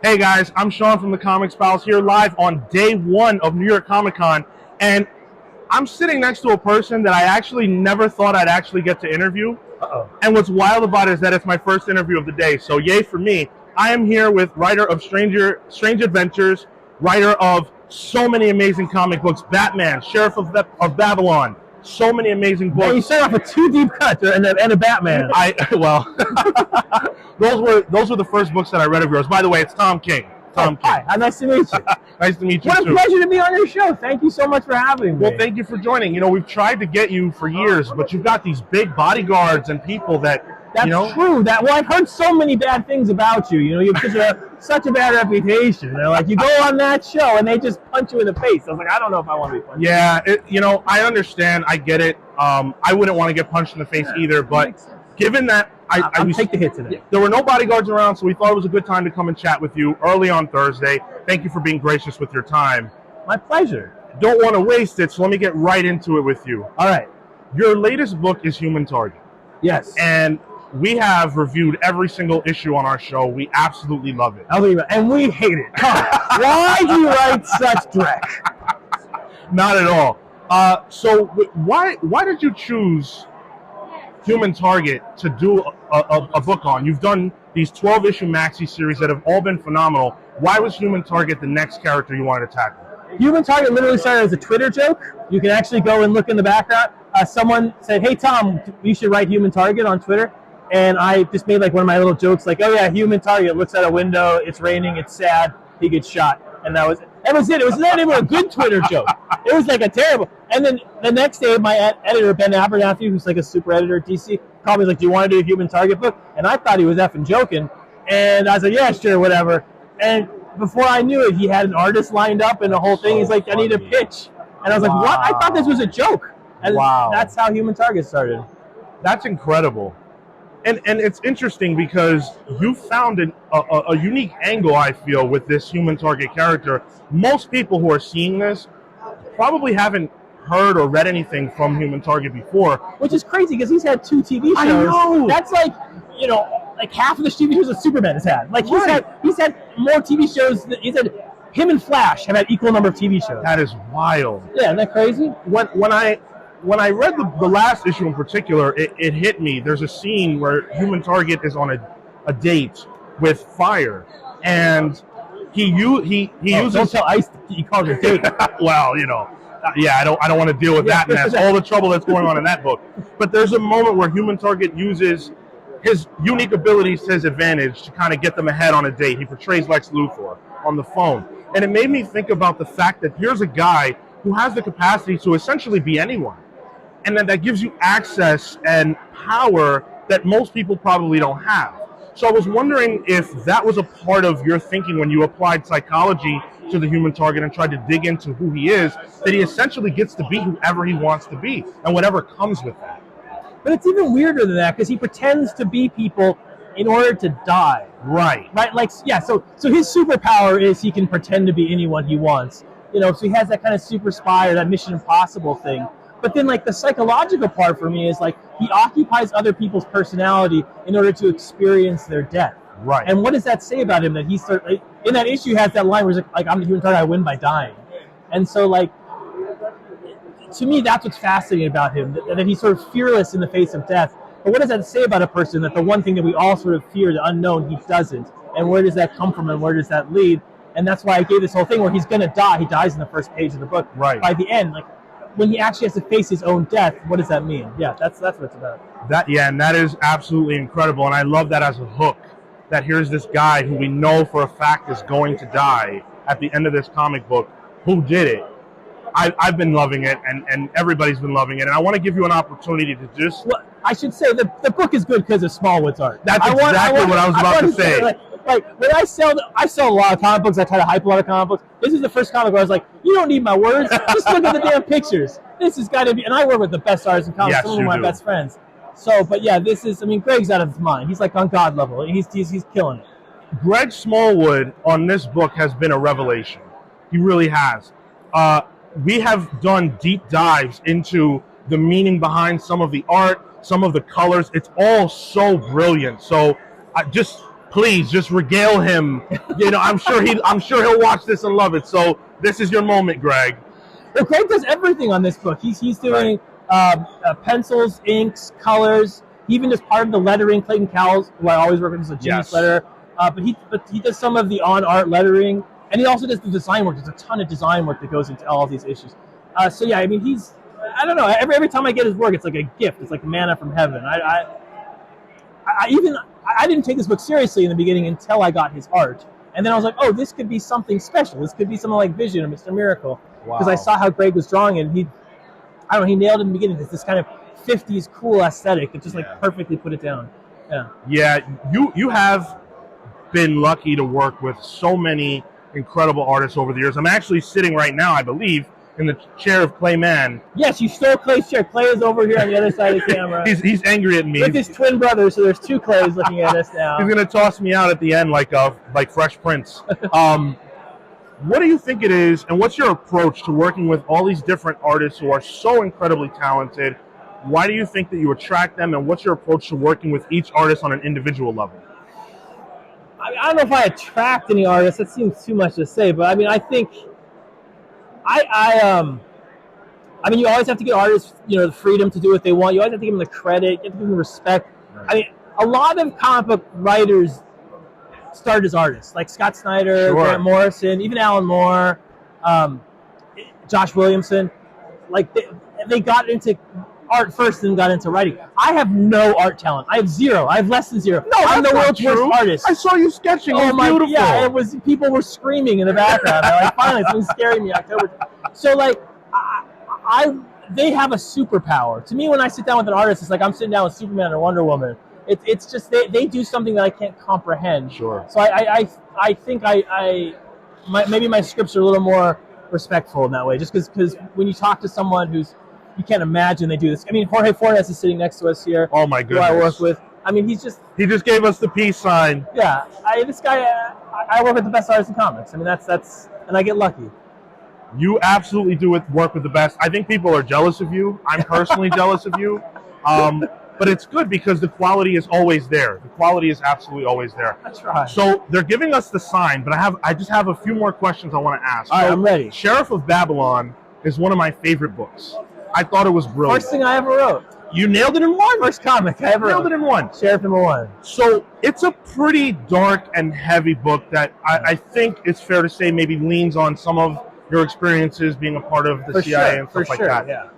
Hey guys, I'm Sean from the Comics Pals here live on day one of New York Comic Con, and I'm sitting next to a person that I actually never thought I'd actually get to interview. Uh-oh. And what's wild about it is that it's my first interview of the day, so yay for me. I am here with writer of Strange Adventures, writer of so many amazing comic books, Batman, Sheriff of Babylon, so many amazing books. Hey, you started off with two deep cuts and a Batman. Those were the first books that I read of yours. By the way, it's Tom King. Tom King. Hi, nice to meet you. Nice to meet you What too. a pleasure to be on your show. Thank you so much for having me. Well, thank you for joining. You know, we've tried to get you for years, but you've got these big bodyguards and people that, That's true. I've heard so many bad things about you. You know, you have such a bad reputation. They're like, you go on that show and they just punch you in the face. I was like, I don't know if I want to be punched. Yeah, I understand. I get it. I wouldn't want to get punched in the face either, but given that I'll take the hit today. There were no bodyguards around, so we thought it was a good time to come and chat with you early on Thursday. Thank you for being gracious with your time. My pleasure. Don't want to waste it, so let me get right into it with you. All right. Your latest book is Human Target. Yes. And we have reviewed every single issue on our show. We absolutely love it. And we hate it. Come on. Why do you write such dreck? Not at all. So why did you choose Human Target to do a book on? You've done these 12-issue maxi series that have all been phenomenal. Why was Human Target the next character you wanted to tackle? Human Target literally started as a Twitter joke. You can actually go and look in the background. Someone said, hey, Tom, you should write Human Target on Twitter. And I just made like one of my little jokes like, oh yeah, Human Target looks out a window, it's raining, it's sad, he gets shot. And that was it. It was not even a good Twitter joke. It was like a terrible. And then the next day, my editor, Ben Abernathy, who's like a super editor at DC, called me like, do you want to do a Human Target book? And I thought he was effing joking. And I was like, yeah, sure, whatever. And before I knew it, he had an artist lined up and the whole thing. He's like, I need a pitch. And I was like, what? I thought this was a joke. And that's how Human Target started. That's incredible. And it's interesting because you found a unique angle, I feel, with this Human Target character. Most people who are seeing this probably haven't heard or read anything from Human Target before. Which is crazy because he's had 2 TV shows. I know. That's like, like half of the TV shows that Superman has had. Like he's had more TV shows. He's had him and Flash have had equal number of TV shows. That is wild. Yeah, isn't that crazy? When I read the last issue in particular, it hit me. There's a scene where Human Target is on a date with Fire, and he uses. Don't tell Ice he called it a date. Well, I don't want to deal with that mess. All the trouble that's going on in that book. But there's a moment where Human Target uses his unique abilities to his advantage to kind of get them ahead on a date. He portrays Lex Luthor on the phone, and it made me think about the fact that here's a guy who has the capacity to essentially be anyone. And then that gives you access and power that most people probably don't have. So I was wondering if that was a part of your thinking when you applied psychology to the Human Target and tried to dig into who he is, that he essentially gets to be whoever he wants to be and whatever comes with that. But it's even weirder than that because he pretends to be people in order to die. Right. Right? Like, yeah, so his superpower is he can pretend to be anyone he wants. So he has that kind of super spy or that Mission Impossible thing. But then, like, the psychological part for me is, like, he occupies other people's personality in order to experience their death. Right. And what does that say about him? That he's in that issue has that line where he's like, I'm the Human Target, I win by dying. And so, like, to me, that's what's fascinating about him, that he's sort of fearless in the face of death. But what does that say about a person that the one thing that we all sort of fear, the unknown, he doesn't? And where does that come from and where does that lead? And that's why I gave this whole thing where he's going to die. He dies in the first page of the book. Right. By the end, like, when he actually has to face his own death, what does that mean? Yeah, that's what it's about. And that is absolutely incredible, and I love that as a hook, that here's this guy who we know for a fact is going to die at the end of this comic book. Who did it? I've been loving it, and everybody's been loving it, and I want to give you an opportunity to just... Well, I should say the book is good because of Smallwood's art. That's exactly what I was about to say. Like when I sell a lot of comic books, I try to hype a lot of comic books. This is the first comic where I was like, you don't need my words, just look at the damn pictures. This has got to be, and I work with the best artists in comics, yes, some of my best friends. So, but yeah, this is, Greg's out of his mind. He's like on God level. He's killing it. Greg Smallwood on this book has been a revelation. He really has. We have done deep dives into the meaning behind some of the art, some of the colors. It's all so brilliant. So Please just regale him. I'm sure he'll watch this and love it. So this is your moment, Greg. Well, Greg does everything on this book. He's doing pencils, inks, colors. He even does part of the lettering. Clayton Cowles, who I always work with, is a genius letterer. But he does some of the on-art lettering, and he also does the design work. There's a ton of design work that goes into all of these issues. So yeah, I mean, I don't know. Every time I get his work, it's like a gift. It's like manna from heaven. I didn't take this book seriously in the beginning until I got his art. And then I was like, oh, this could be something special. This could be something like Vision or Mr. Miracle. Because I saw how Greg was drawing, and he nailed it in the beginning. It's this kind of 50s cool aesthetic that just perfectly put it down. Yeah, you have been lucky to work with so many incredible artists over the years. I'm actually sitting right now, I believe, in the chair of Clay Mann. Yes, you stole Clay's chair. Clay is over here on the other side of the camera. He's angry at me. With his twin brother, so there's two Clays looking at us now. He's going to toss me out at the end like Fresh Prince. What do you think it is, and what's your approach to working with all these different artists who are so incredibly talented? Why do you think that you attract them, and what's your approach to working with each artist on an individual level? I don't know if I attract any artists. That seems too much to say, but I mean, I think I mean, you always have to give artists, the freedom to do what they want. You always have to give them the credit. You have to give them respect. Right. I mean, a lot of comic book writers started as artists, like Scott Snyder, Grant Morrison, even Alan Moore, Josh Williamson. Like they got into art first and got into writing. I have no art talent. I have zero. I have less than zero. No, I'm the world's worst artist. I saw you sketching. Oh my! Beautiful. Yeah, it was. People were screaming in the background. They're like, finally, something's scaring me. October. So like, they have a superpower. To me, when I sit down with an artist, it's like I'm sitting down with Superman or Wonder Woman. It's just they do something that I can't comprehend. Sure. So I think maybe my scripts are a little more respectful in that way. Just because when you talk to someone who's you can't imagine they do this. I mean, Jorge Fornes is sitting next to us here. Oh my goodness. Who I work with. I mean, he just gave us the peace sign. Yeah, this guy. I work with the best artists in comics. I mean, that's and I get lucky. You absolutely do work with the best. I think people are jealous of you. I'm personally jealous of you. But it's good because the quality is always there. The quality is absolutely always there. That's right. So they're giving us the sign, but I just have a few more questions I want to ask. All right, I'm ready. Sheriff of Babylon is one of my favorite books. I thought it was brilliant. First thing I ever wrote. You nailed it in one. First comic I ever wrote. Nailed it in one. Sheriff #1. So it's a pretty dark and heavy book that I think it's fair to say maybe leans on some of your experiences being a part of the CIA and stuff like that. Yeah.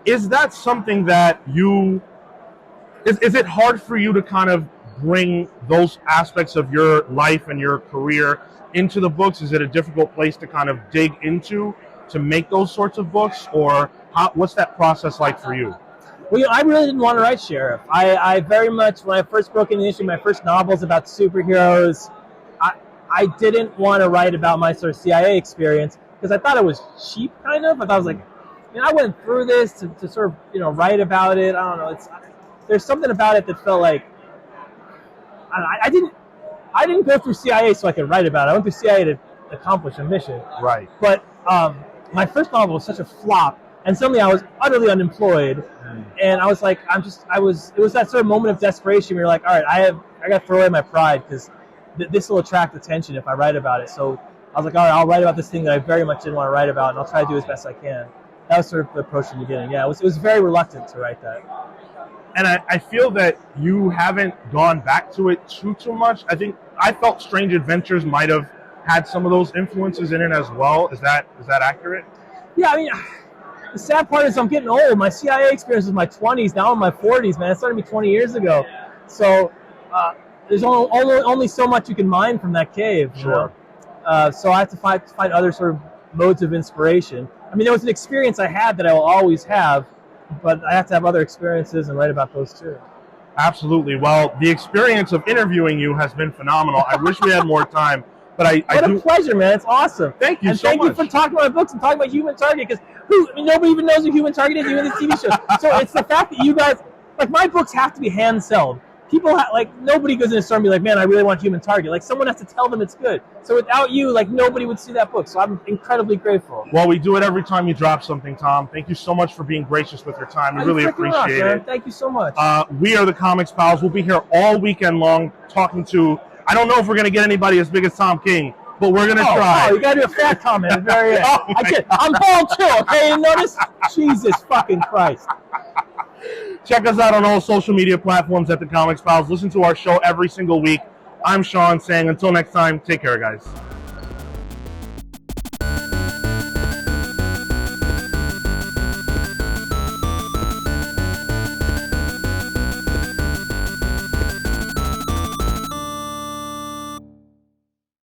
Is that something that is it hard for you to kind of bring those aspects of your life and your career into the books? Is it a difficult place to kind of dig into to make those sorts of books, or what's that process like for you? Well, I really didn't want to write Sheriff. I very much, when I first broke into the industry, my first novels about superheroes, I didn't want to write about my sort of CIA experience because I thought it was cheap, kind of. I thought I was like, I went through this to sort of, write about it. I don't know. There's something about it that felt like, I didn't go through CIA so I could write about it. I went through CIA to accomplish a mission. Right. But my first novel was such a flop, and suddenly I was utterly unemployed, and I was like, it was that sort of moment of desperation where you're like, all right, I got to throw away my pride because this will attract attention if I write about it. So I was like, all right, I'll write about this thing that I very much didn't want to write about, and I'll try to do as best I can. That was sort of the approach in the beginning. Yeah, it was very reluctant to write that. And I feel that you haven't gone back to it too much. I felt Strange Adventures might have had some of those influences in it as well. Is that accurate? Yeah, I mean, the sad part is I'm getting old. My CIA experience was in my 20s. Now I'm in my 40s, man. It started me 20 years ago. So there's only so much you can mine from that cave. Sure. So I have to find other sort of modes of inspiration. I mean, there was an experience I had that I will always have, but I have to have other experiences and write about those too. Absolutely. Well, the experience of interviewing you has been phenomenal. I wish we had more time, but What a pleasure, man. It's awesome. Thank you so much. And thank you for talking about my books and talking about Human Target, because nobody even knows what Human Target is, even the TV show. So it's the fact that you guys, like, my books have to be hand-sold. people like nobody goes in a store and be like, man, I really want Human Target. Like someone has to tell them it's good. So without you, like nobody would see that book. So I'm incredibly grateful. Well, we do it every time you drop something, Tom. Thank you so much for being gracious with your time. We really appreciate it. Thank you so much. We are the Comics Pals. We'll be here all weekend long talking to, I don't know if we're going to get anybody as big as Tom King, but we're going to try. Oh, you got to do a fat comment at the very end. Oh, I'm bald too, okay? You notice? Jesus fucking Christ. Check us out on all social media platforms at the Comics Pals. Listen to our show every single week. I'm Sean saying until next time, take care, guys.